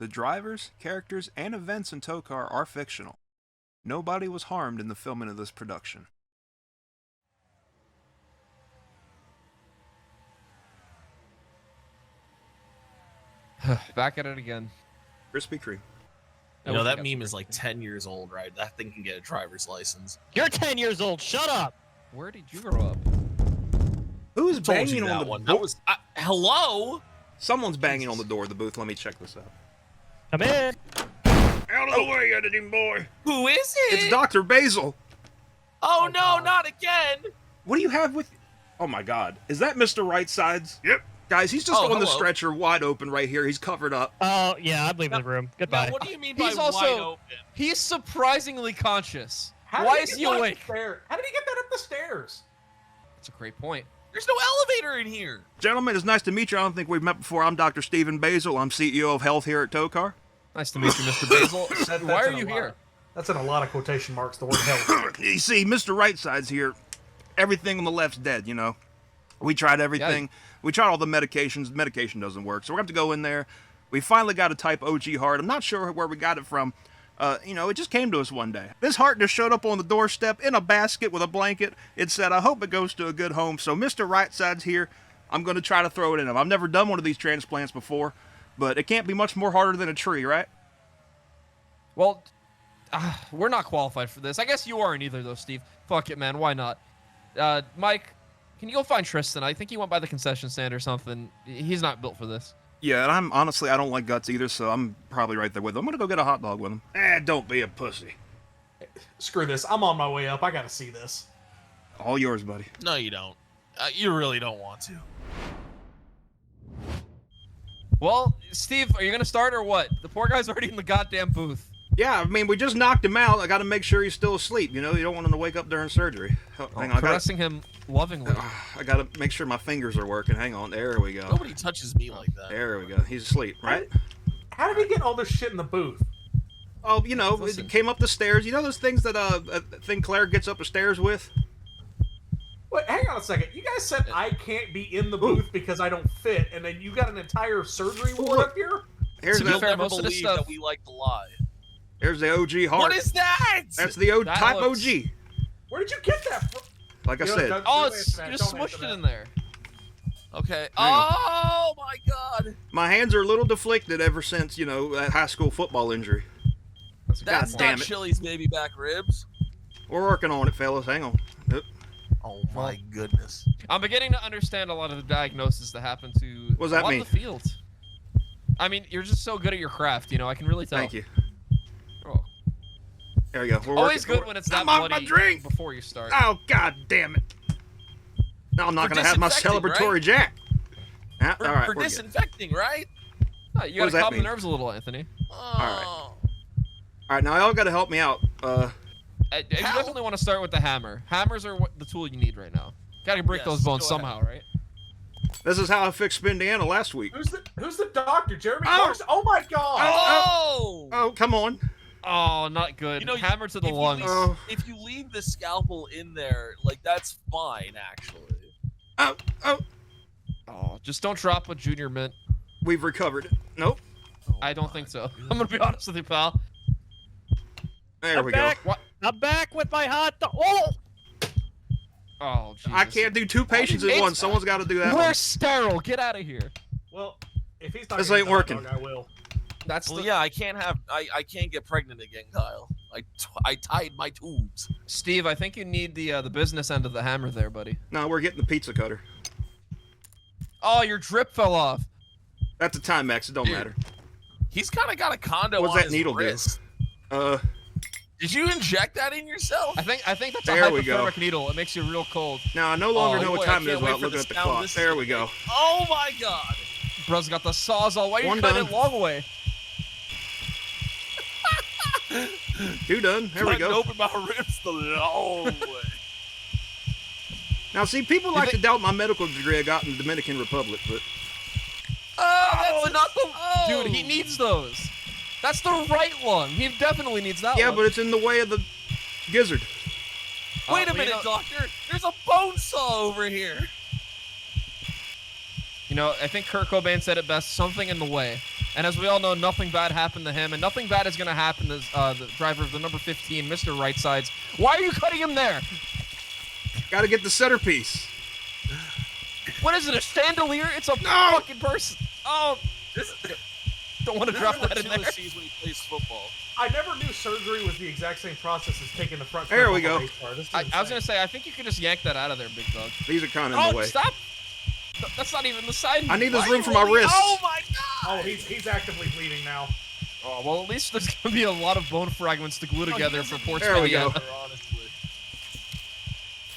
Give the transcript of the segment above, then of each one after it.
The drivers, characters, and events in Toecar are fictional. Nobody was harmed in the filming of this production. Back at it again. Krispy Kreme. You know, that meme is like 10 years old, right? That thing can get a driver's license. You're 10 years old. Shut up. Where did you grow up? Who's Told you banging on that the one. door? That was hello. Someone's banging on the door of the booth. Let me check this out. Come in. Out of the way, editing boy. Who is it? It's Dr. Basil. Oh no, not again. What do you have with you? Oh my God. Is that Mr. Right Sides? Yep. Guys, he's just on the stretcher wide open right here. He's covered up. Oh, yeah, I'm leaving the room. Goodbye. Now, what do you mean by He's wide also open? he's surprisingly conscious. Why is he awake? How did he get that up the stairs? That's a great point. There's no elevator in here. Gentlemen, it's nice to meet you. I don't think we've met before. I'm Dr. Stephen Basil. I'm CEO of Health here at Toecar. Nice to meet you, Mr. Basil. Why are you here? That's in a lot of quotation marks, the word health. You see, Mr. Right Side's here. Everything on the left's dead, you know. We tried everything. We tried all the medications. The medication doesn't work. So we're going to have to go in there. We finally got a type OG heart. I'm not sure where we got it from. You know, it just came to us one day. This heart just showed up on the doorstep in a basket with a blanket. It said, I hope it goes to a good home. So Mr. Right Side's here. I'm going to try to throw it in him. I've never done one of these transplants before, but it can't be much more harder than a tree, right? Well, we're not qualified for this. I guess you aren't either, though, Steve. Fuck it, man. Why not? Mike, can you go find Tristan? I think he went by the concession stand or something. He's not built for this. Yeah, and I'm honestly, I don't like guts either, so I'm probably right there with him. I'm going to go get a hot dog with him. Don't be a pussy. Screw this. I'm on my way up. I gotta see this. All yours, buddy. No, you don't. You really don't want to. Well, Steve, are you going to start or what? The poor guy's already in the goddamn booth. Yeah, I mean, we just knocked him out. I got to make sure he's still asleep. You know, you don't want him to wake up during surgery. Hang on, Caressing him lovingly. I got to make sure my fingers are working. Hang on. There we go. Nobody touches me like that. There we go. He's asleep, right? How did he get all this shit in the booth? Oh, you know, Listen. it came up the stairs. You know those things that thing Claire gets up the stairs with? Wait, hang on a second. You guys said I can't be in the booth because I don't fit, and then you got an entire surgery ward up here? Here's To be the, fair, Never most of this believe stuff- that we like to lie. here's the OG heart. What is that? That's the That type looks- OG. Where did you get that from? Like I You know, said. don't- Oh, don't it's answer that. you just Don't answer smushed it that. in there. Okay. Hang on. Oh my God. My hands are a little deflected ever since, you know, that high school football injury. That's a good That's point. damn not it. Chili's baby back ribs. We're working on it, fellas. Hang on. Yep. Oh my goodness. I'm beginning to understand a lot of the diagnoses that happen to What does a that lot mean? of the fields. I mean, you're just so good at your craft, you know. I can really tell. Thank you. Oh. There we go. We're Always working- good when it's that I'm on my bloody drink! before you start. Oh, God damn it. Now I'm not For going to have my disinfecting, celebratory right? jack. Ah, For, all right, for we're good. disinfecting, right? Oh, you What does gotta that calm the mean? nerves a little, Anthony. Oh. All right, now y'all got to help me out. You How? definitely want to start with the hammer. Hammers are the tool you need right now. Gotta break Yes, those bones go somehow, right? This is how I fixed Spindiana last week. Who's the doctor? Jeremy Oh! Clarkson? Oh my god! Oh! Oh, come on. Oh, not good. You know, hammer to the if you lungs. leave- Oh. If you leave the scalpel in there, like, that's fine, actually. Oh, oh. Oh, just don't drop a junior mint. We've recovered it. Nope. I don't think so. I'm gonna be honest with you, pal. There I'm we back. go. I'm back with my hot dog. Oh! Oh, Jesus. I can't do two patients at It's- once. Someone's got to do that We're one. sterile. Get out of here. Well, if he's not This gonna ain't get the hot working. dog, I will. That's Well, the yeah, I can't get pregnant again, Kyle. I tied my tubes. Steve. I think you need the business end of the hammer there, buddy. No, we're getting the pizza cutter. Oh, your drip fell off. That's a Timex. It don't Dude. matter. He's kind of got a condo What's on that his needle do? wrist. Did you inject that in yourself? I think that's There a we go. hypothermic needle. It makes you real cold. Now, I no longer Oh, know what boy, I time it can't is wait without for looking the at the sound clock. this is There gonna we go. make. Oh my God! Bro's got the sawzall. Why are you One cutting done. it long way? Two done. There we Cutting go. open my ribs the long way. Now, see, people like to doubt my medical degree I got in the Dominican Republic, but Oh, that's not the oh. dude. He needs those. That's the right lung. He definitely needs that yeah, one. but it's in the way of the gizzard. Wait a well, you minute, know- doctor. There's a bone saw over here. You know, I think Kurt Cobain said it best. Something in the way. And as we all know, nothing bad happened to him, and nothing bad is going to happen to the driver of the number 15, Mr. Right Sides. Why are you cutting him there? Got to get the centerpiece. What is it, a chandelier? It's a fucking person. Oh, don't want to drop that in there. Sees when he plays football. I never knew surgery was the exact same process as taking the front. There we go. I was going to say, I think you could just yank that out of there, big dog. These are kind of in the way. Stop. That's not even the side. I need this room for my wrist. Oh my god! Oh, he's actively bleeding now. Oh, well, at least there's going to be a lot of bone fragments to glue together for poor There we go. Spaghetti. Honestly.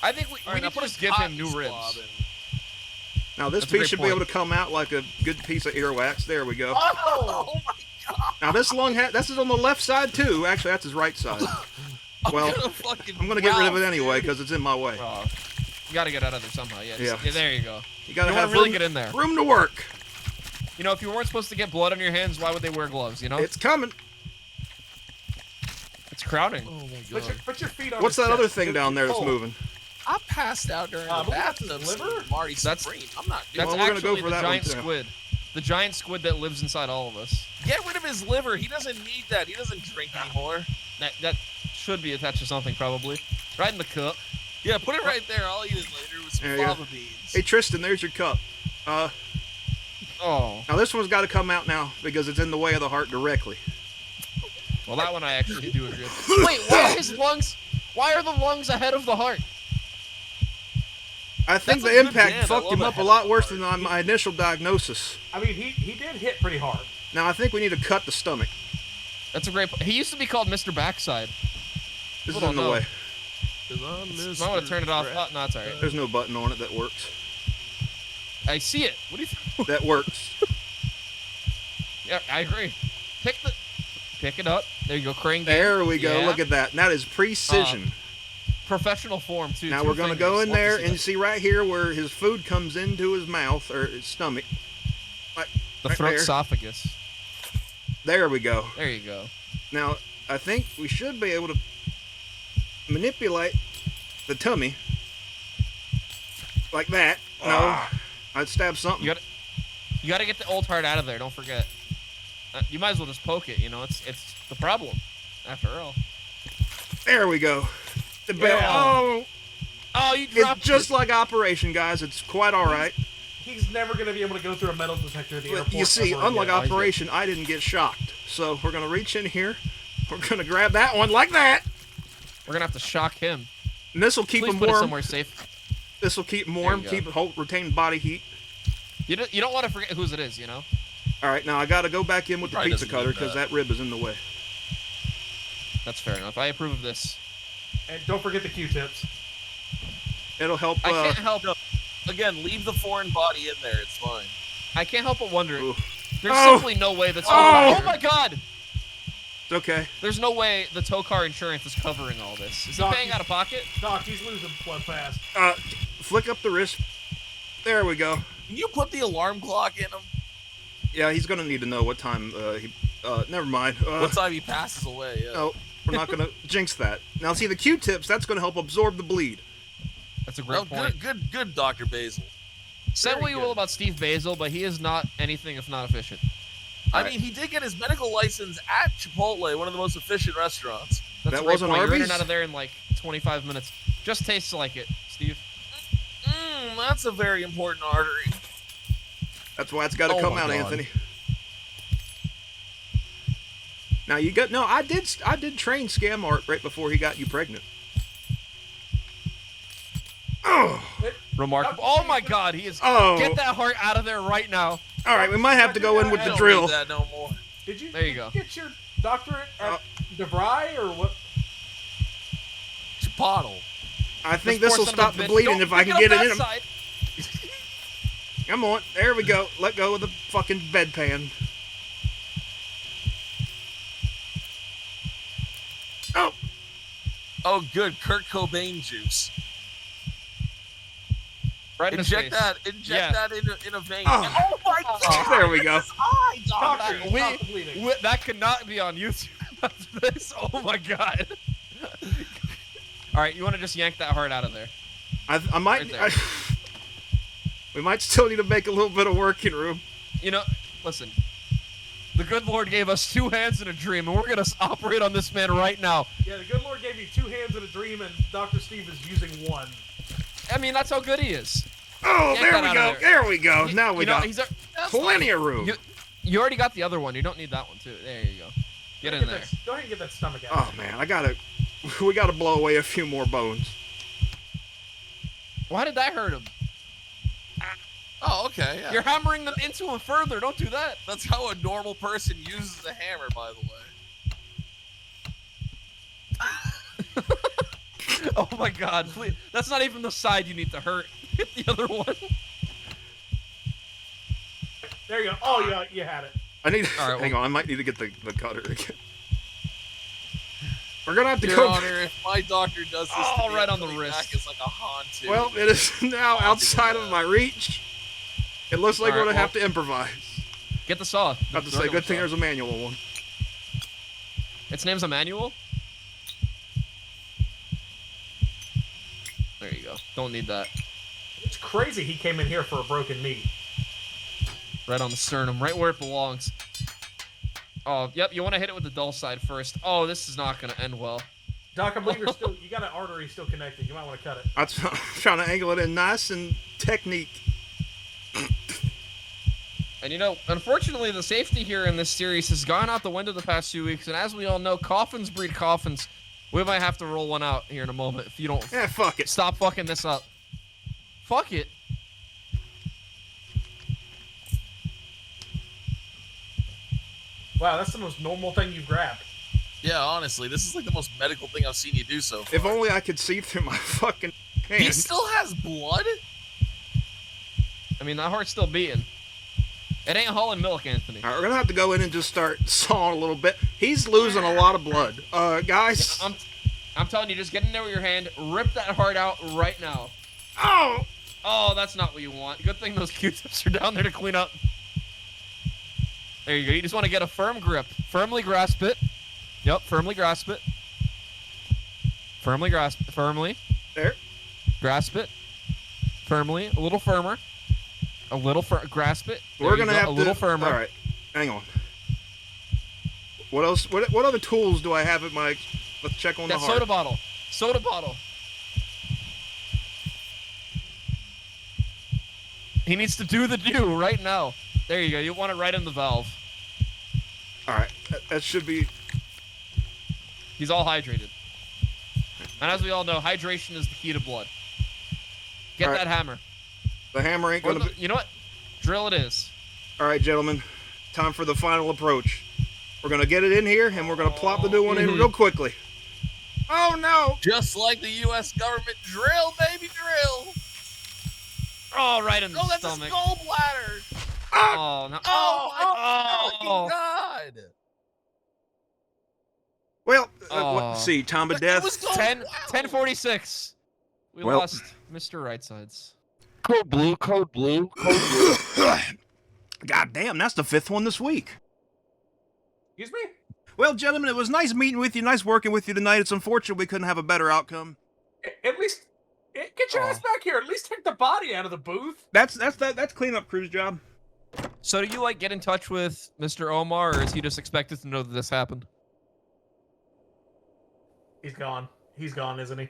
I think we need to just give him new ribs. Now this That's a piece great should be able to come out like a good piece of earwax. There we go. Oh my god! Now this this is on the left side too. Actually, that's his right side. Well, I'm gonna get rid of it anyway because it's in my way. You got to get out of there somehow. Yeah, there you go. You gotta wanna have really room, get in there. room to work. You know, if you weren't supposed to get blood on your hands, why would they wear gloves, you know? It's coming. It's crowding. Oh my god! Put your feet on. What's his that other chest. thing down there that's moving? I passed out during the that's his bathtub. liver? Marty That's- Supreme. I'm not doing That's Well, we're gonna go actually for the that one, giant too. squid. The giant squid that lives inside all of us. Get rid of his liver. He doesn't need that. He doesn't drink anymore. That should be attached to something, probably. Right in the cup. Yeah, put it right there. I'll eat it later with some There you go. fava beans. Hey Tristan, there's your cup. Oh. Now this one's got to come out now because it's in the way of the heart directly. Well, that one I actually do agree with. Wait, why are the lungs ahead of the heart? I think That's the a good impact band. I fucked love him that up a head lot worse than my initial diagnosis. I mean, he did hit pretty hard. Now I think we need to cut the stomach. That's a great He used to be called Mr. Backside. This People is in the don't know. way. Might want to turn it off. Oh, no, it's alright. There's no button on it that works. I see it. What do you think? That works. Yeah, I agree. Pick it up. There you go, crane game. There we go. Yeah. Look at that. That is precision. Professional form, too. Now Two we're going to fingers. go in Love to there see and that. see right here where his food comes into his mouth or his stomach. Like The right throat there. esophagus. There we go. There you go. Now I think we should be able to manipulate the tummy like that. No, I'd stab something. You got to get the old heart out of there. Don't forget. You might as well just poke it. You know, it's the problem, after all. There we go. The bell. Yeah. Oh, you It's dropped just like Operation, guys. It's quite all right. He's never going to be able to go through a metal detector at the But airport. you see, ever unlike again. Operation, I didn't get shocked. So we're gonna reach in here. We're gonna grab that one like that, We're gonna have to shock him. and this will keep Please him put it warm. somewhere safe. This will keep him warm, There you keep retain body heat. You don't want to forget whose it is. You know. All right, now I got to go back in with the Probably pizza doesn't cutter need because that. that rib is in the way. That's fair enough. I approve of this. And don't forget the Q-tips. It'll help. I can't help. Again, leave the foreign body in there. It's fine. I can't help but wonder. Ooh. There's Oh! simply no way that's. Oh! Oh my God! It's okay. There's no way the Toecar insurance is covering all this. Is he Doc, paying out of pocket? Doc, he's losing blood fast. Flick up the wrist. There we go. Can you put the alarm clock in him? Yeah, he's gonna need to know what time he. Never mind. What time he passes away? Yeah. No, we're not gonna jinx that. Now, see the Q-tips. That's gonna help absorb the bleed. That's a great No, point. good, Dr. Basil. Say Very what you will good. about Steve Basil, but he is not anything if not efficient. I Alright. mean, he did get his medical license at Chipotle, one of the most efficient restaurants. That's That a great wasn't point. You're in Arby's? and out of there in like 25 minutes. Just tastes like it, Steve. That's a very important artery. That's why it's got to Oh come my out, God. Anthony. Now you got no. I did train Scam Art right before he got you pregnant. Oh, Remarkable. Oh my God, he is. Oh. Get that heart out of there right now. all right. We might have to go in with I the don't drill. need that no more. Did you, There you did go. get your doctorate at DeVry or what? Chipotle. I think This this will poor son of stop a the bitch. bleeding Don't if I pick can it get up it in that him. side. Come on, there we go. Let go of the fucking bedpan. Oh, Oh, good. Kurt Cobain juice. Right in his Inject face. that. Yeah. That in a vein. Oh. Oh my God! there we go. Eye, doctor. Doctor, we- stop the bleeding. That could not be on YouTube after this. Oh my God. All right, you want to just yank that heart out of there. I might. Right there. We might still need to make a little bit of working room. You know, listen. The good Lord gave us 2 hands and a dream, and we're gonna operate on this man right now. Yeah, the good Lord gave you 2 hands and a dream, and Dr. Steve is using 1. I mean, that's how good he is. Oh, Get there that we out go. of there. There we go. Now we got plenty of room. You already got the other one. You don't need that one too. There you go. Get in there. Go ahead and get that stomach out. Oh man, we gotta blow away a few more bones. Why did that hurt him? Oh, okay. Yeah. You're hammering them into him further. Don't do that. That's how a normal person uses a hammer, by the way. Oh my God! Please. That's not even the side you need to hurt. Hit the other one. There you go. Oh, yeah, you had it. I need. All right, hang on, I might need to get the cutter again. We're gonna have to Your go. Honor, if my doctor does this, Oh, to me, right I'm on the coming wrist. back as like a haunted. Well, it is now outside of my reach. It looks like All we're right, gonna have to improvise. Get the saw. I have to say, good thing there's a manual one. Its name's Emmanuel. There you go. Don't need that. It's crazy he came in here for a broken knee. Right on the sternum, right where it belongs. Oh, yep. You want to hit it with the dull side first. Oh, this is not gonna end well. Doc, I believe you got an artery still connected. You might want to cut it. I'm trying to angle it in nice and technique. And you know, unfortunately, the safety here in this series has gone out the window the past 2 weeks. And as we all know, coffins breed coffins. We might have to roll one out here in a moment if you don't Yeah, fuck it. stop fucking this up. Fuck it. Wow, that's the most normal thing you've grabbed. Yeah, honestly, this is like the most medical thing I've seen you do so far. If only I could see through my fucking hand. He still has blood? I mean, that heart's still beating. It ain't hauling milk, Anthony. All right, we're gonna have to go in and just start sawing a little bit. He's losing a lot of blood. Guys. I'm telling you, just get in there with your hand, rip that heart out right now. Oh! Oh, that's not what you want. Good thing those Q-tips are down there to clean up. There you go. You just want to get a firm grip. Firmly grasp it. Yep, firmly grasp it. Firmly grasp it. Firmly. There. Grasp it. Firmly. A little firmer. A little grasp it. There We're you gonna go. have a little firmer. All right, hang on. What else? What other tools do I have at my? Let's check on That the heart. soda bottle. Soda bottle. He needs to do the do right now. There you go. You want it right in the valve. All right, that should be. He's all hydrated. And as we all know, hydration is the key to blood. Get All right. that hammer. The hammer ain't Or gonna. you know what? Drill it is. All right, gentlemen, time for the final approach. We're gonna get it in here, and we're gonna plop the new one in real quickly. Oh no! Just like the U.S. government drill, baby, drill. Oh, right in the Oh, that's a stomach. gallbladder. Oh, no. Oh, Oh, my fucking God. Well, Oh. let's see. Time of It death. was 10:46. We Well- lost Mr. Right Sides. Code blue, code blue, code blue. God damn, that's the 5th one this week. Excuse me? Well, gentlemen, it was nice meeting with you, nice working with you tonight. It's unfortunate we couldn't have a better outcome. At least, get your ass back here. At least take the body out of the booth. That's cleanup crew's job. So do you, like, get in touch with Mr. Omar, or is he just expected to know that this happened? He's gone. He's gone, isn't he?